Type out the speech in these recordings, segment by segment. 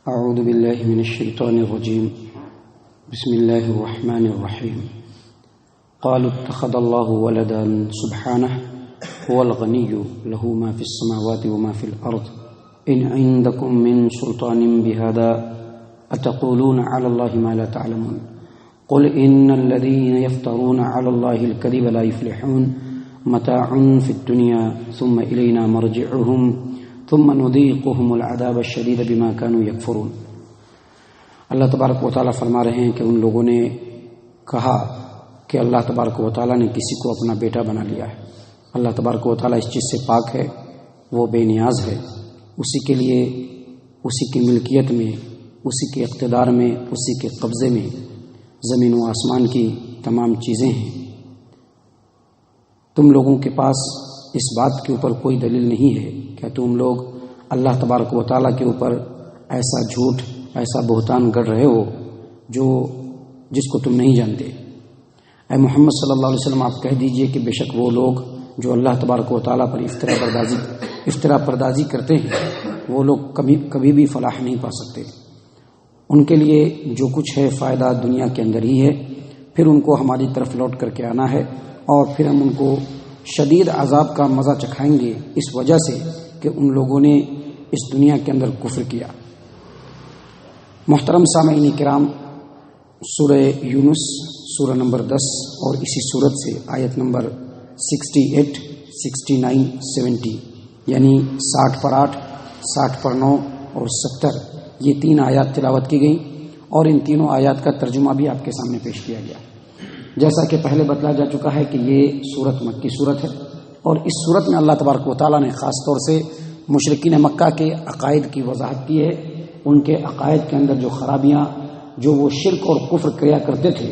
اعوذ باللہ من الشیطان الرجیم بسم اللہ الرحمن الرحیم قالوا اتخذ اللہ ولدا سبحانہ هو الغنی له ما في السماوات وما في الارض ان عندكم من سلطان بهذا اتقولون على الله ما لا تعلمون قل ان الذين يفترون على الله الكذب لا يفلحون متاع في الدنيا ثم الينا مرجعهم ثم نذيقهم العذاب الشديد بما كانوا يكفرون۔ اللہ تبارک و تعالیٰ فرما رہے ہیں کہ ان لوگوں نے کہا کہ اللہ تبارک و تعالیٰ نے کسی کو اپنا بیٹا بنا لیا ہے۔ اللہ تبارک و تعالیٰ اس چیز سے پاک ہے، وہ بے نیاز ہے، اسی کے لیے، اسی کی ملکیت میں، اسی کے اقتدار میں، اسی کے قبضے میں زمین و آسمان کی تمام چیزیں ہیں۔ تم لوگوں کے پاس اس بات کے اوپر کوئی دلیل نہیں ہے کہ تم لوگ اللہ تبارک و تعالیٰ کے اوپر ایسا جھوٹ، ایسا بہتان گڑھ رہے ہو جس کو تم نہیں جانتے۔ اے محمد صلی اللہ علیہ وسلم، آپ کہہ دیجئے کہ بے شک وہ لوگ جو اللہ تبارک و تعالیٰ پر افطرا پردازی کرتے ہیں، وہ لوگ کبھی بھی فلاح نہیں پا سکتے۔ ان کے لیے جو کچھ ہے فائدہ دنیا کے اندر ہی ہے، پھر ان کو ہماری طرف لوٹ کر کے آنا ہے اور پھر ہم ان کو شدید عذاب کا مزہ چکھائیں گے اس وجہ سے کہ ان لوگوں نے اس دنیا کے اندر کفر کیا۔ محترم سامعین کرام، سورہ یونس سورہ نمبر 10 اور اسی سورت سے آیت نمبر 68، 69، 70 یعنی 60 پر 8، 60 پر 9 اور 70 یہ 3 آیات تلاوت کی گئیں اور ان تینوں آیات کا ترجمہ بھی آپ کے سامنے پیش کیا گیا۔ جیسا کہ پہلے بتلایا جا چکا ہے کہ یہ سورت مکی سورت ہے اور اس سورت میں اللہ تبارک و تعالیٰ نے خاص طور سے مشرکین مکہ کے عقائد کی وضاحت کی ہے۔ ان کے عقائد کے اندر جو خرابیاں، جو وہ شرک اور کفر کیا کرتے تھے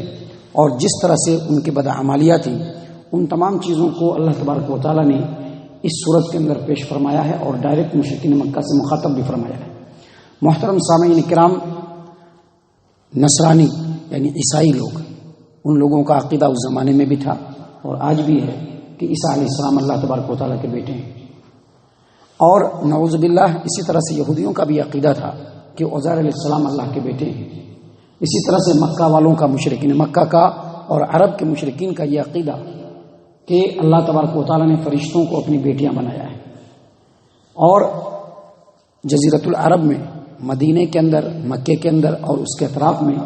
اور جس طرح سے ان کی بدعمالیاں تھیں، ان تمام چیزوں کو اللہ تبارک و تعالیٰ نے اس سورت کے اندر پیش فرمایا ہے اور ڈائریکٹ مشرکین مکہ سے مخاطب بھی فرمایا ہے۔ محترم سامعین کرام، نصرانی یعنی عیسائی لوگ، ان لوگوں کا عقیدہ اس زمانے میں بھی تھا اور آج بھی ہے کہ عیسیٰ علیہ السلام اللہ تبارک و تعالیٰ کے بیٹے ہیں، اور نعوذ باللہ اسی طرح سے یہودیوں کا بھی عقیدہ تھا کہ عزیر علیہ السلام اللہ کے بیٹے ہیں۔ اسی طرح سے مکہ والوں کا، مشرکین مکہ کا اور عرب کے مشرکین کا یہ عقیدہ کہ اللہ تبارک و تعالیٰ نے فرشتوں کو اپنی بیٹیاں بنایا ہے۔ اور جزیرۃ العرب میں، مدینے کے اندر، مکے کے اندر اور اس کے اطراف میں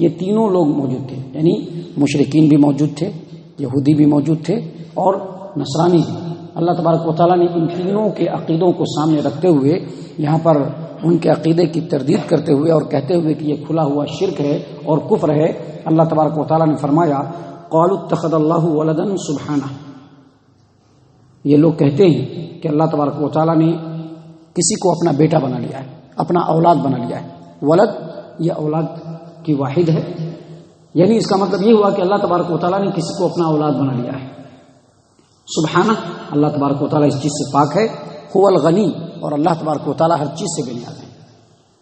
یہ تینوں لوگ موجود تھے، یعنی مشرکین بھی موجود تھے، یہودی بھی موجود تھے اور نصرانی بھی۔ اللہ تبارک و تعالیٰ نے ان تینوں کے عقیدوں کو سامنے رکھتے ہوئے یہاں پر ان کے عقیدے کی تردید کرتے ہوئے اور کہتے ہوئے کہ یہ کھلا ہوا شرک ہے اور کفر ہے، اللہ تبارک و تعالیٰ نے فرمایا قالوا اتخذ اللہ ولدا سبحانہ۔ یہ لوگ کہتے ہیں کہ اللہ تبارک و تعالیٰ نے کسی کو اپنا بیٹا بنا لیا ہے، اپنا اولاد بنا لیا ہے۔ ولد یہ اولاد کی واحد ہے، یعنی اس کا مطلب یہ ہوا کہ اللہ تبارک و تعالیٰ نے کسی کو اپنا اولاد بنا لیا ہے۔ سبحانہ، اللہ تبارک و تعالیٰ اس چیز سے پاک ہے۔ هو الغنی، اور اللہ تبارک و تعالیٰ ہر چیز سے بے نیاز ہے۔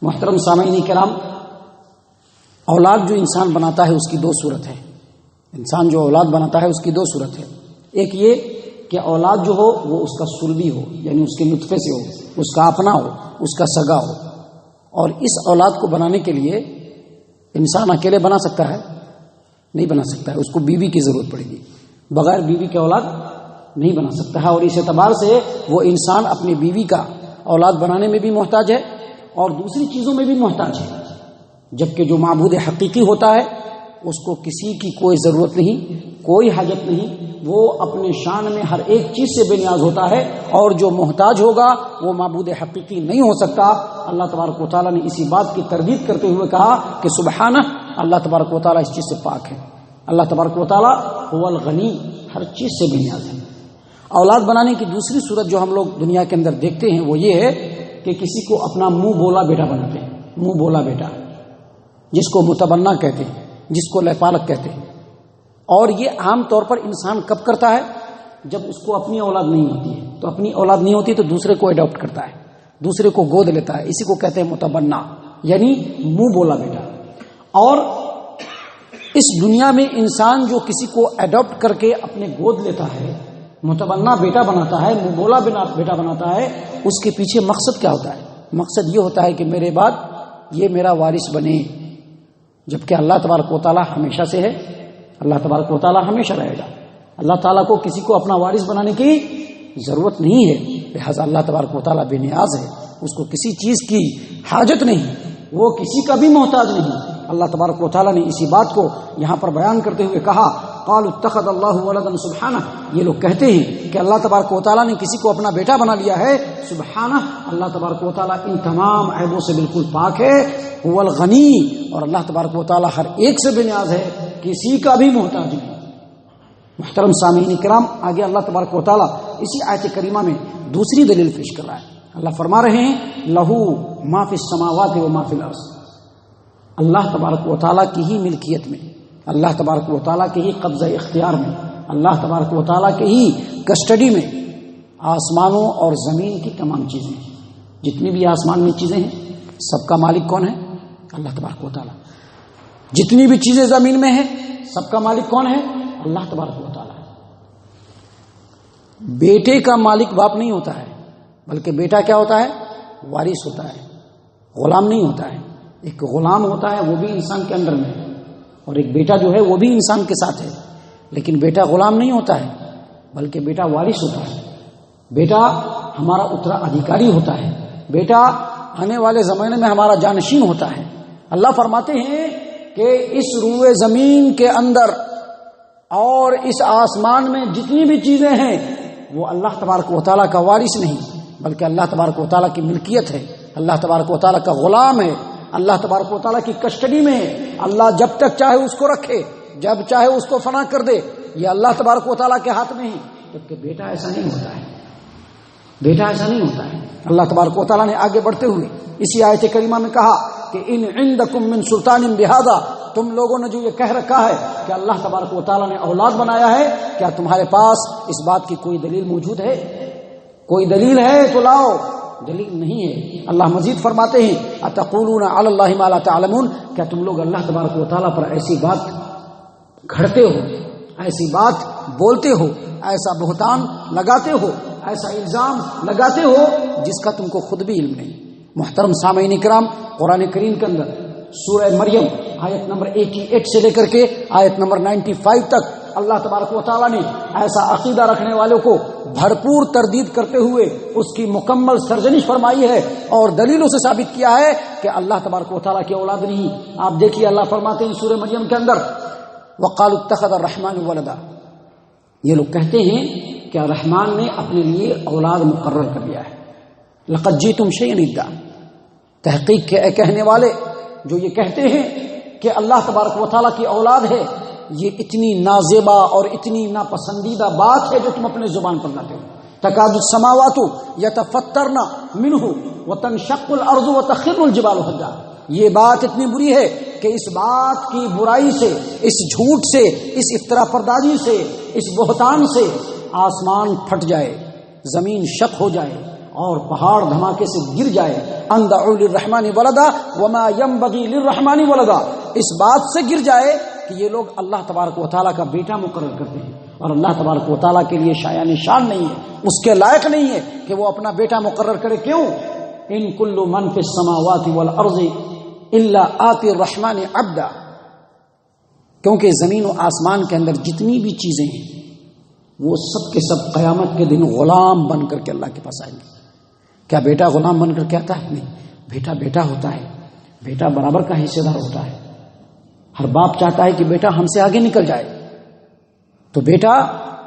محترم سامعین کرام، اولاد جو انسان بناتا ہے اس کی 2 صورت ہے۔ انسان جو اولاد بناتا ہے اس کی 2 صورت ہے۔ ایک یہ کہ اولاد جو ہو وہ اس کا سلبی ہو، یعنی اس کے نطفے سے ہو، اس کا اپنا ہو، اس کا سگا ہو، اور اس اولاد کو بنانے کے لیے انسان اکیلے بنا سکتا ہے؟ نہیں بنا سکتا ہے، اس کو بیوی کی ضرورت پڑے گی۔ بغیر بیوی کے اولاد نہیں بنا سکتا ہے، اور اس اعتبار سے وہ انسان اپنی بیوی کا اولاد بنانے میں بھی محتاج ہے اور دوسری چیزوں میں بھی محتاج ہے، جبکہ جو معبود حقیقی ہوتا ہے اس کو کسی کی کوئی ضرورت نہیں، کوئی حاجت نہیں، وہ اپنے شان میں ہر ایک چیز سے بے نیاز ہوتا ہے، اور جو محتاج ہوگا وہ معبود حقیقی نہیں ہو سکتا۔ اللہ تبارک و تعالیٰ نے اسی بات کی تردید کرتے ہوئے کہا کہ سبحانہ، اللہ تبارک و تعالیٰ اس چیز سے پاک ہے۔ اللہ تبارک و تعالیٰ هو الغنی، ہر چیز سے بے نیاز ہے۔ اولاد بنانے کی دوسری صورت جو ہم لوگ دنیا کے اندر دیکھتے ہیں وہ یہ ہے کہ کسی کو اپنا منہ بولا بیٹا بناتے ہیں، منہ بولا بیٹا، جس کو متبنہ کہتے ہیں، جس کو لیپالک کہتے ہیں۔ اور یہ عام طور پر انسان کب کرتا ہے؟ جب اس کو اپنی اولاد نہیں ہوتی ہے، تو اپنی اولاد نہیں ہوتی تو دوسرے کو اڈاپٹ کرتا ہے، دوسرے کو گود لیتا ہے، اسی کو کہتے ہیں متبنہ، یعنی منہ بولا بیٹا۔ اور اس دنیا میں انسان جو کسی کو اڈاپٹ کر کے اپنے گود لیتا ہے متبنا بیٹا بناتا ہے، منہ بولا بیٹا بناتا ہے، اس کے پیچھے مقصد کیا ہوتا ہے؟ مقصد یہ ہوتا ہے کہ میرے بعد یہ میرا وارث بنے، جبکہ اللہ تبارک و تعالیٰ ہمیشہ سے ہے، اللہ تبارک و تعالیٰ ہمیشہ رہے گا۔ اللہ تعالیٰ کو کسی کو اپنا وارث بنانے کی ضرورت نہیں ہے، لہذا اللہ تبارک و تعالیٰ بے نیاز ہے، اس کو کسی چیز کی حاجت نہیں، وہ کسی کا بھی محتاج نہیں۔ اللہ تبارک و تعالیٰ نے اسی بات کو یہاں پر بیان کرتے ہوئے کہا، قالوا اتخذ اللہ ولدا سبحانہ، یہ لوگ کہتے ہیں کہ اللہ تبارک و تعالیٰ نے کسی کو اپنا بیٹا بنا لیا ہے، سبحانہ، اللہ تبارک و تعالیٰ ان تمام عیبوں سے بالکل پاک ہے، هو الغنی، اور اللہ تبارک و تعالیٰ ہر ایک سے بے نیاز ہے، کسی کا بھی محتاج نہیں۔ محترم سامعین کرام، آگے اللہ تبارک و تعالیٰ اسی آیت کریمہ میں دوسری دلیل پیش کر رہا ہے۔ اللہ فرما رہے ہیں لہو ما فی السماوات و ما فی الارض، اللہ تبارک و تعالیٰ کی ہی ملکیت میں، اللہ تبارک و تعالیٰ کے ہی قبضہ اختیار میں، اللہ تبارک و تعالیٰ کے ہی کسٹڈی میں آسمانوں اور زمین کی تمام چیزیں، جتنی بھی آسمان میں چیزیں ہیں سب کا مالک کون ہے؟ اللہ تبارک و تعالیٰ۔ جتنی بھی چیزیں زمین میں ہیں سب کا مالک کون ہے؟ اللہ تبارک و تعالیٰ۔ بیٹے کا مالک باپ نہیں ہوتا ہے، بلکہ بیٹا کیا ہوتا ہے؟ وارث ہوتا ہے، غلام نہیں ہوتا ہے۔ ایک غلام ہوتا ہے وہ بھی انسان کے اندر میں ہے، اور ایک بیٹا جو ہے وہ بھی انسان کے ساتھ ہے، لیکن بیٹا غلام نہیں ہوتا ہے بلکہ بیٹا وارث ہوتا ہے۔ بیٹا ہمارا اتراادھیکاری ہوتا ہے، بیٹا آنے والے زمانے میں ہمارا جانشین ہوتا ہے۔ اللہ فرماتے ہیں کہ اس روئے زمین کے اندر اور اس آسمان میں جتنی بھی چیزیں ہیں وہ اللہ تبارک و تعالیٰ کا وارث نہیں، بلکہ اللہ تبارک و تعالیٰ کی ملکیت ہے، اللہ تبارک و تعالیٰ کا غلام ہے، اللہ تبارک و تعالیٰ کی کسٹڈی میں ہے۔ اللہ جب تک چاہے اس کو رکھے، جب چاہے اس کو فنا کر دے، یہ اللہ تبارک و تعالیٰ کے ہاتھ میں ہے، جبکہ بیٹا ایسا نہیں ہوتا ہے، بیٹا ایسا نہیں ہوتا ہے۔ اللہ تبارک و تعالیٰ نے آگے بڑھتے ہوئے اسی آیت کریمہ میں کہا کہ ان عندکم من سلطان بہذا، تم لوگوں نے جو یہ کہہ رکھا ہے کہ اللہ تبارک و تعالیٰ نے اولاد بنایا ہے، کیا تمہارے پاس اس بات کی کوئی دلیل موجود ہے؟ کوئی دلیل ہے تو لاؤ، دلیل نہیں ہے۔ اللہ مزید فرماتے ہیں اتقولون علی اللہ ما لا تعلمون، کیا تم لوگ اللہ تبارک و تعالیٰ پر ایسی بات گھڑتے ہو، ایسی بات بولتے ہو، ایسا بہتان لگاتے ہو، ایسا الزام لگاتے ہو جس کا تم کو خود بھی علم نہیں۔ محترم سامعین کرام، قرآن کریم کے اندر سورہ مریم آیت نمبر 88 سے لے کر کے آیت نمبر 95 تک اللہ تبارک و تعالیٰ نے ایسا عقیدہ رکھنے والوں کو بھرپور تردید کرتے ہوئے اس کی مکمل سرزنش فرمائی ہے اور دلیلوں سے ثابت کیا ہے کہ اللہ تبارک و تعالیٰ کی اولاد نہیں۔ آپ دیکھیے اللہ فرماتے ہیں سورہ مریم کے اندر وقالوا اتخذ الرحمن ولدا، یہ لوگ کہتے ہیں کہ رحمان نے اپنے لیے اولاد مقرر کر لیا ہے۔ لقد جئتم شیئا ادا، تحقیق کے کہنے والے جو یہ کہتے ہیں کہ اللہ تبارک و تعالیٰ کی اولاد ہے، یہ اتنی نازیبا اور اتنی ناپسندیدہ بات ہے جو تم اپنے زبان پر لاتے ہو۔ تکاد السماوات یتفطرن منہ وتنشق الارض وتخر الجبال هدا، یہ بات اتنی بری ہے کہ اس بات کی برائی سے، اس جھوٹ سے، اس افترا پردازی سے، اس بہتان سے آسمان پھٹ جائے، زمین شق ہو جائے اور پہاڑ دھماکے سے گر جائے۔ ان دعوا للرحمن ولدا وما ينبغي للرحمن ولدا، اس بات سے گر جائے کہ یہ لوگ اللہ تبارک و تعالیٰ کا بیٹا مقرر کرتے ہیں، اور اللہ تبارک و تعالیٰ کے لیے شایان شان نہیں ہے، اس کے لائق نہیں ہے کہ وہ اپنا بیٹا مقرر کرے۔ کیوں؟ ان کل من فی السماوات والارض الا آتی الرحمن عبدا، کیونکہ زمین و آسمان کے اندر جتنی بھی چیزیں ہیں وہ سب کے سب قیامت کے دن غلام بن کر کے اللہ کے پاس آئیں گے۔ کیا بیٹا غلام بن کر کے آتا ہے؟ نہیں، بیٹا بیٹا ہوتا ہے، بیٹا برابر کا حصے دار ہوتا ہے۔ ہر باپ چاہتا ہے کہ بیٹا ہم سے آگے نکل جائے، تو بیٹا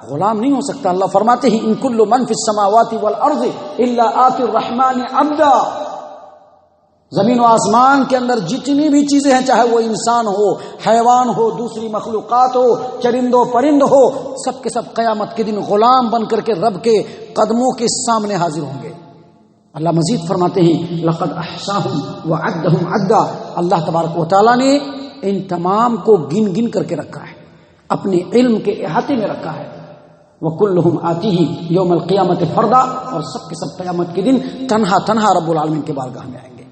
غلام نہیں ہو سکتا۔ اللہ فرماتے ہیں ان کل من فی السماوات والارض الا آتی الرحمن عبدا، زمین و آسمان کے اندر جتنی بھی چیزیں ہیں، چاہے وہ انسان ہو، حیوان ہو، دوسری مخلوقات ہو، چرند و پرند ہو، سب کے سب قیامت کے دن غلام بن کر کے رب کے قدموں کے سامنے حاضر ہوں گے۔ اللہ مزید فرماتے ہیں لقد احصاهم وعدهم عدا، اللہ تبارک و تعالیٰ نے ان تمام کو گن گن کر کے رکھا ہے، اپنے علم کے احاطے میں رکھا ہے۔ وَكُلُّهُمْ آتِيهِ يَوْمَ الْقِيَامَةِ فَرْدًا، اور سب کے سب قیامت کے دن تنہا تنہا رب العالمین کے بارگاہ میں آئیں گے۔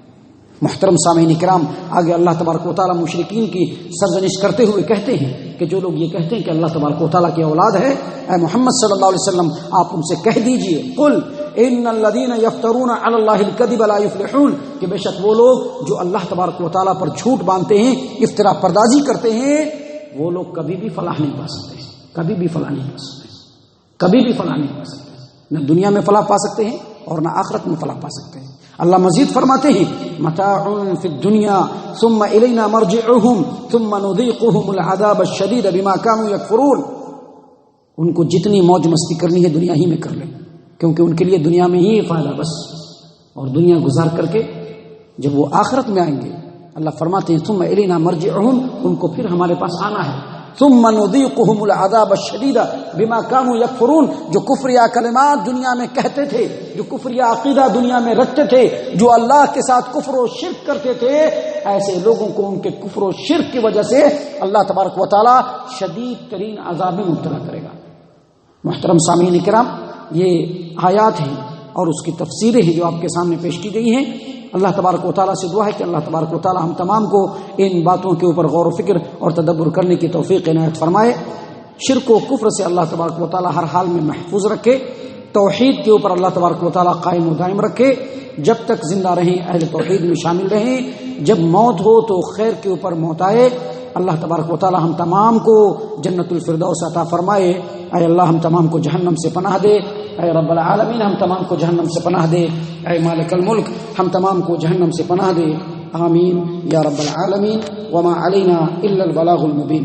محترم سامعین کرام، آگے اللہ تبارک و تعالیٰ مشرکین کی سرزنش کرتے ہوئے کہتے ہیں کہ جو لوگ یہ کہتے ہیں کہ اللہ تبارک و تعالیٰ کی اولاد ہے، اے محمد صلی اللہ علیہ وسلم آپ ان سے کہہ دیجئے قل ان الذین یفترون علی اللہ الکذب لا یفلحون، کہ بے شک وہ لوگ جو اللہ تبارک و تعالیٰ پر جھوٹ باندھتے ہیں، افترا پردازی کرتے ہیں، وہ لوگ کبھی بھی فلاح نہیں پا سکتے، کبھی بھی فلاح نہیں پا سکتے، کبھی بھی فلاح نہیں پا سکتے، نہ دنیا میں فلاح پا سکتے ہیں اور نہ آخرت میں فلاح پا سکتے ہیں۔ اللہ مزید فرماتے ہیں متاع فی الدنیا ثم الینا مرجعهم ثم نذیقهم العذاب الشدید بما كانوا یکفرون، ان کو جتنی موج مستی کرنی ہے دنیا ہی میں کر لیں، کیونکہ ان کے لیے دنیا میں ہی فائدہ بس، اور دنیا گزار کر کے جب وہ آخرت میں آئیں گے اللہ فرماتے ہیں ثم الینا مرجعهم، ان کو پھر ہمارے پاس آنا ہے، ثم نذیقهم العذاب الشدید بما كانوا یکفرون، جو کفریہ کلمات دنیا میں کہتے تھے، جو کفریہ عقیدہ دنیا میں رکھتے تھے، جو اللہ کے ساتھ کفر و شرک کرتے تھے، ایسے لوگوں کو ان کے کفر و شرک کی وجہ سے اللہ تبارک و تعالی شدید ترین عذاب میں مبتلا کرے گا۔ محترم سامعین کرام، یہ آیات ہیں اور اس کی تفسیریں ہیں جو آپ کے سامنے پیش کی گئی ہیں۔ اللہ تبارک و تعالیٰ سے دعا ہے کہ اللہ تبارک و تعالیٰ ہم تمام کو ان باتوں کے اوپر غور و فکر اور تدبر کرنے کی توفیق عنایت فرمائے، شرک و کفر سے اللہ تبارک و تعالیٰ ہر حال میں محفوظ رکھے، توحید کے اوپر اللہ تبارک و تعالیٰ قائم و دائم رکھے، جب تک زندہ رہیں اہل توحید میں شامل رہیں، جب موت ہو تو خیر کے اوپر موت آئے۔ اللہ تبارک و تعالیٰ ہم تمام کو جنت الفردوس عطا فرمائے۔ اے اللہ ہم تمام کو جہنم سے پناہ دے، اے رب العالمین ہم تمام کو جہنم سے پناہ دے، اے مالک الملک ہم تمام کو جہنم سے پناہ دے، آمین یا رب العالمین۔ وما علینا الا البلاغ المبین۔